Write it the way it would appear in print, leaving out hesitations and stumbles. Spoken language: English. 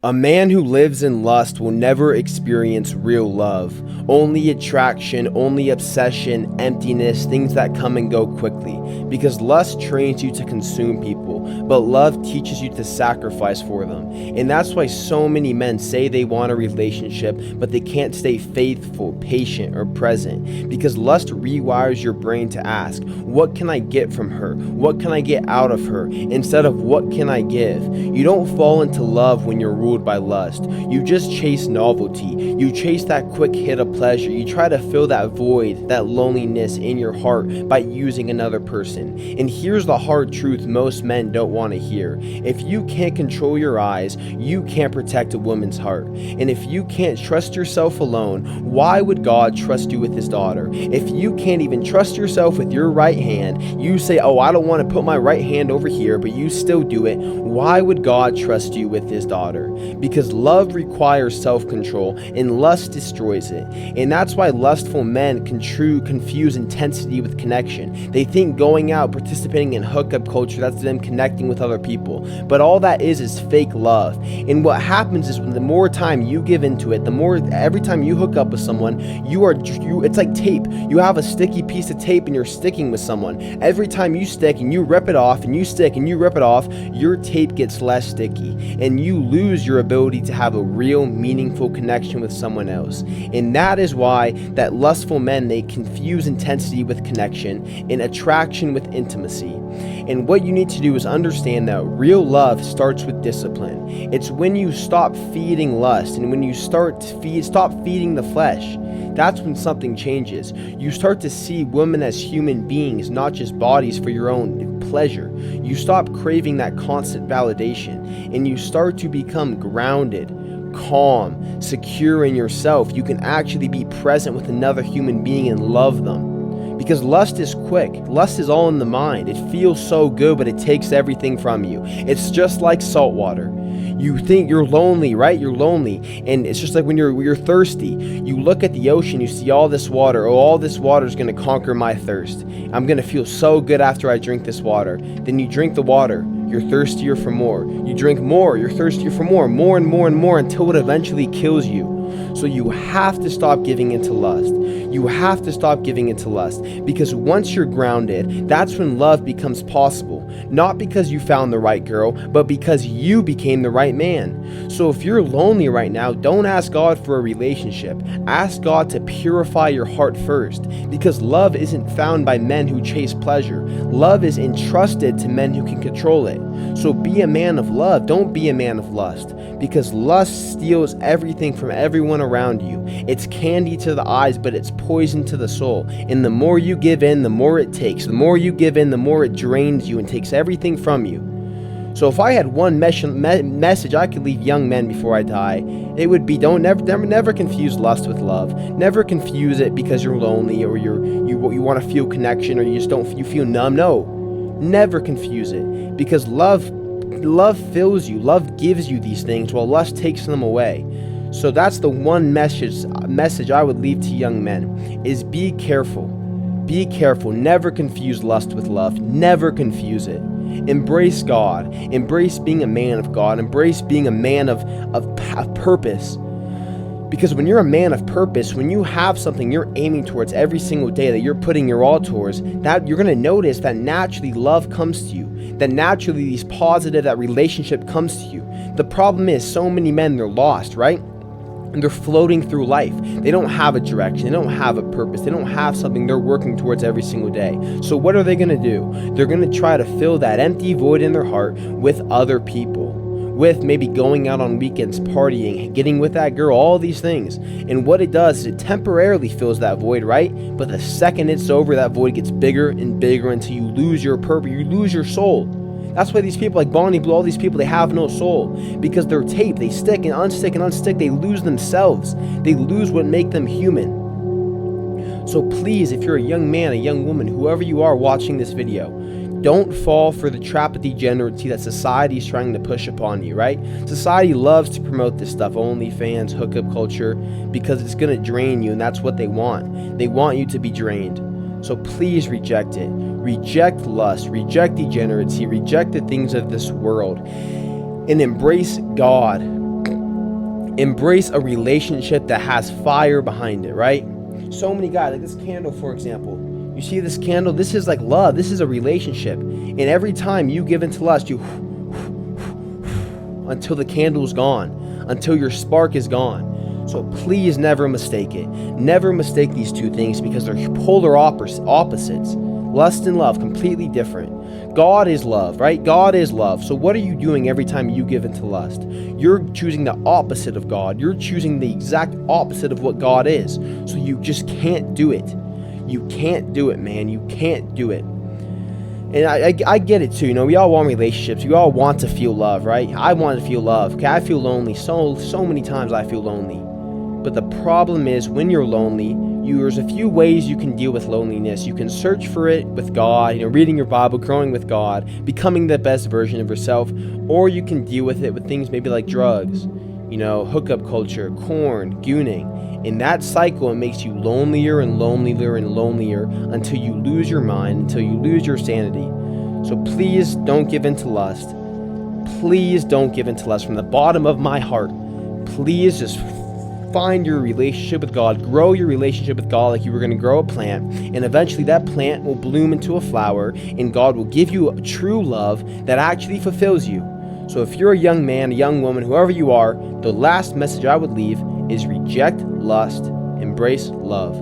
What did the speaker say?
A man who lives in lust will never experience real love. Only attraction, only obsession, emptiness, things that come and go quickly. Because lust trains you to consume people, but love teaches you to sacrifice for them. And that's why so many men say they want a relationship, but they can't stay faithful, patient, or present. Because lust rewires your brain to ask, what can I get from her? What can I get out of her? Instead of what can I give? You don't fall into love when you're ruled by lust. You just chase novelty. You chase that quick hit of pleasure. You try to fill that void, that loneliness in your heart by using another person. And here's the hard truth most men don't want to hear. If you can't control your eyes, you can't protect a woman's heart. And if you can't trust yourself alone, why would God trust you with his daughter? If you can't even trust yourself with your right hand, you say, oh, I don't want to put my right hand over here, but you still do it. Why would God trust you with his daughter? Because love requires self-control and lust destroys it. And that's why lustful men confuse intensity with connection. They think going out, participating in hookup culture, that's them connecting with other people. But all that is fake love. And what happens is when the more time you give into it, the more every time you hook up with someone, it's like tape. You have a sticky piece of tape and you're sticking with someone. Every time you stick and you rip it off and you stick and you rip it off, your tape gets less sticky and you lose your ability to have a real meaningful connection with someone else. And that is why that lustful men, they confuse intensity with connection and attraction with intimacy. And what you need to do is understand that real love starts with discipline. It's when you stop feeding lust and when you stop feeding the flesh. That's when something changes. You start to see women as human beings, not just bodies for your own pleasure. You stop craving that constant validation and you start to become grounded, calm, secure in yourself. You can actually be present with another human being and love them. Because lust is quick. Lust is all in the mind. It feels so good, but it takes everything from you. It's just like salt water. You think you're lonely, right? You're lonely. And it's just like when you're thirsty. You look at the ocean, you see all this water. Oh, all this water is going to conquer my thirst. I'm going to feel so good after I drink this water. Then you drink the water. You're thirstier for more. You drink more. You're thirstier for more and more and more until it eventually kills you. So you have to stop giving into lust. You have to stop giving into lust, because once you're grounded, that's when love becomes possible. Not because you found the right girl, but because you became the right man. So if you're lonely right now, don't ask God for a relationship. Ask God to purify your heart first, because love isn't found by men who chase pleasure. Love is entrusted to men who can control it. So be a man of love. Don't be a man of lust, because lust steals everything from everyone around you. It's candy to the eyes, but it's poison to the soul. And the more you give in, the more it takes. The more you give in, the more it drains you and takes everything from you. So if I had one message I could leave young men before I die, it would be never confuse lust with love. Never confuse it because you're lonely or you want to feel connection or you feel numb. No, never confuse it, because love fills you. Love gives you these things while lust takes them away. So that's the one message I would leave to young men is be careful. Be careful. Never confuse lust with love. Never confuse it. Embrace God. Embrace being a man of God. Embrace being a man of purpose. Because when you're a man of purpose, when you have something you're aiming towards every single day, that you're putting your all towards, that you're going to notice that naturally love comes to you. That naturally that relationship comes to you. The problem is so many men, they're lost, right? And they're floating through life. They don't have a direction. They don't have a purpose. They don't have something they're working towards every single day. So what are they going to do? They're going to try to fill that empty void in their heart with other people. With maybe going out on weekends, partying, getting with that girl, all these things. And what it does is it temporarily fills that void, right? But the second it's over, that void gets bigger and bigger until you lose your purpose. You lose your soul. That's why these people like Bonnie Blue, all these people, they have no soul, because they're tape. They stick and unstick and unstick. They lose themselves. They lose what make them human. So please, if you're a young man, a young woman, whoever you are watching this video, don't fall for the trap of degeneracy that society is trying to push upon you, right? Society loves to promote this stuff, OnlyFans, hookup culture, because it's going to drain you, and that's what they want. They want you to be drained. So please reject it. Reject lust, reject degeneracy, reject the things of this world, and embrace God. Embrace a relationship that has fire behind it, right? So many guys, like this candle, for example. You see this candle? This is like love. This is a relationship. And every time you give into lust, you until the candle's gone, until your spark is gone. So please never mistake it. Never mistake these two things, because they're polar opposites. Lust and love, completely different. God is love, right? God is love. So what are you doing every time you give into lust? You're choosing the opposite of God. You're choosing the exact opposite of what God is. So you just can't do it. You can't do it, man. You can't do it. And I get it too. You know, we all want relationships. We all want to feel love, right? I want to feel love. Okay, I feel lonely. So many times I feel lonely. But the problem is, when you're lonely, there's a few ways you can deal with loneliness. You can search for it with God, reading your Bible, growing with God, becoming the best version of yourself, or you can deal with it with things maybe like drugs, hookup culture, corn, gooning. In that cycle, it makes you lonelier and lonelier and lonelier until you lose your mind, until you lose your sanity. So please don't give in to lust. Please don't give in to lust. From the bottom of my heart, please just find your relationship with God. Grow your relationship with God like you were going to grow a plant, and eventually that plant will bloom into a flower, and God will give you a true love that actually fulfills you. So if you're a young man, a young woman, whoever you are, the last message I would leave is reject lust, embrace love.